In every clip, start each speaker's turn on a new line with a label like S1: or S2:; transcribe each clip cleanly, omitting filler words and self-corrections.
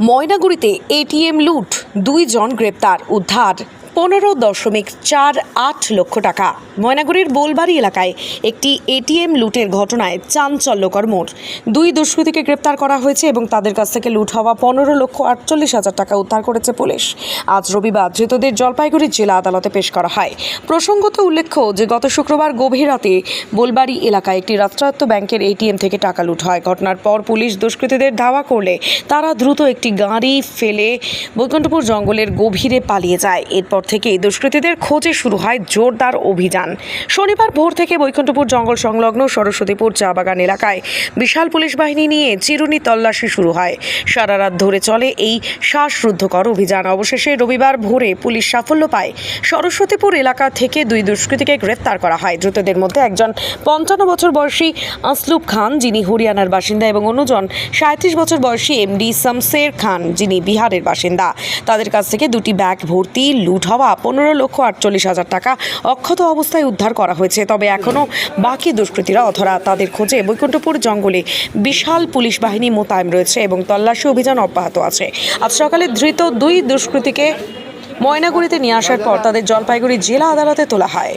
S1: ময়নাগুড়িতে ATM লুট, 2 জন গ্রেপ্তার, উদ্ধার 15.48 লক্ষ টাকা। ময়নাগুড়ির বোলবাড়ি এলাকায় একটি এটিএম লুটের ঘটনায় চাঞ্চল্যকর মোড়। 2 দুষ্কৃতীকে গ্রেপ্তার করা হয়েছে এবং তাদের কাছ থেকে লুট হওয়া 15,48,000 টাকা উদ্ধার করেছে পুলিশ। আজ রবিবার ধৃতদের জলপাইগুড়ি জেলা আদালতে পেশ করা হয়। প্রসঙ্গত উল্লেখ্য যে গত শুক্রবার গভীর রাতে বোলবাড়ি এলাকায় একটি রাষ্ট্রায়ত্ত ব্যাংকের এটিএম থেকে টাকা লুট হয়। ঘটনার পর পুলিশ দুষ্কৃতীদের ধাওয়া করলে তারা দ্রুত একটি গাড়ি ফেলে বৈকুণ্ঠপুর জঙ্গলের গভীরে পালিয়ে যায়। এরপর থেকে দুষ্কৃতীদের খোঁজে শুরু হয় জোরদার অভিযান। শনিবার ভোর থেকে বৈকুণ্ঠপুর জঙ্গল সংলগ্ন সরস্বতীপুর চা বাগান এলাকায় বিশাল পুলিশ বাহিনী নিয়ে চিরুনি তল্লাশি শুরু হয়। সারা রাত ধরে চলে এই শ্বাসরুদ্ধকর অভিযান। অবশেষে রবিবার ভোরে পুলিশ সাফল্য পায়। সরস্বতীপুর এলাকা থেকে 2 দুষ্কৃতীকে গ্রেপ্তার করা হয়। ধৃতদের মধ্যে একজন 55 বছর বয়সী আসলুব খান, যিনি হরিয়ানার বাসিন্দা, এবং অন্যজন 37 বছর বয়সী এমডি শামশের খান, যিনি বিহারের বাসিন্দা। তাদের কাছ থেকে 2টি ব্যাগ ভর্তি লুট হওয়া 15,48,000 টাকা অক্ষত অবস্থায় উদ্ধার করা হয়েছে। তবে এখনও বাকি দুষ্কৃতীরা অধরা। তাদের খোঁজে বৈকুণ্ঠপুর জঙ্গলে বিশাল পুলিশ বাহিনী মোতায়েন রয়েছে এবং তল্লাশি অভিযান অব্যাহত আছে। আজ সকালে ধৃত 2 দুষ্কৃতীকে ময়নাগুড়িতে নিয়ে আসার পর তাদের জলপাইগুড়ি জেলা আদালতে তোলা হয়।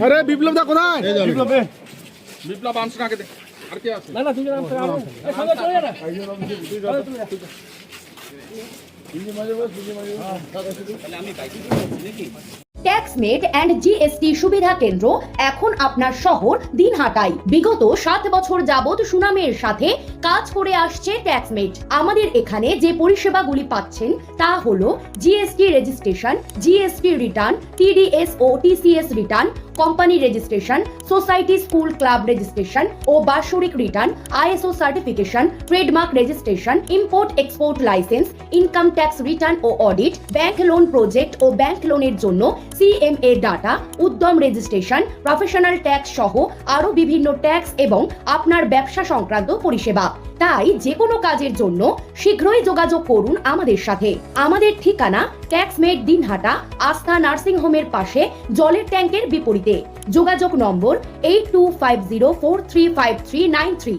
S2: আরে বিপ্লব দা কোথায়?
S3: বিপ্লব আনছ না আগে আর কি আছে?
S2: না না তুমি নাম করো এই সঙ্গে চলে যা
S4: ট্যাক্সমেট অ্যান্ড জিএসটি সুবিধা কেন্দ্র এখন আপনার শহর দিনহাটায়। বিগত 7 বছর যাবত সুনামের সাথে কাজ করে আসছে ট্যাক্সমেট। আমাদের এখানে যে পরিষেবাগুলি পাচ্ছেন তা হলো GST registration, GST return, TDS ও TCS return, company registration, society school club registration ও বাৎসরিক return, ISO certification, trademark registration, import export licence, income tax return ও অডিট, ব্যাংক লোন প্রজেক্ট ও ব্যাংক লোনের জন্য CMA data, Udyam registration, professional tax সহ আরো বিভিন্ন ট্যাক্স এবং আপনার ব্যবসা সংক্রান্ত পরিষেবা। তাই যে কোনো কাজের জন্য শীঘ্রই যোগাযোগ করুন আমাদের সাথে। আমাদের ঠিকানা ট্যাক্সমেট দিনহাটা, আস্থা নার্সিং হোমের পাশে, জলের ট্যাঙ্কের বিপরীতে। যোগাযোগ নম্বর 8250435393।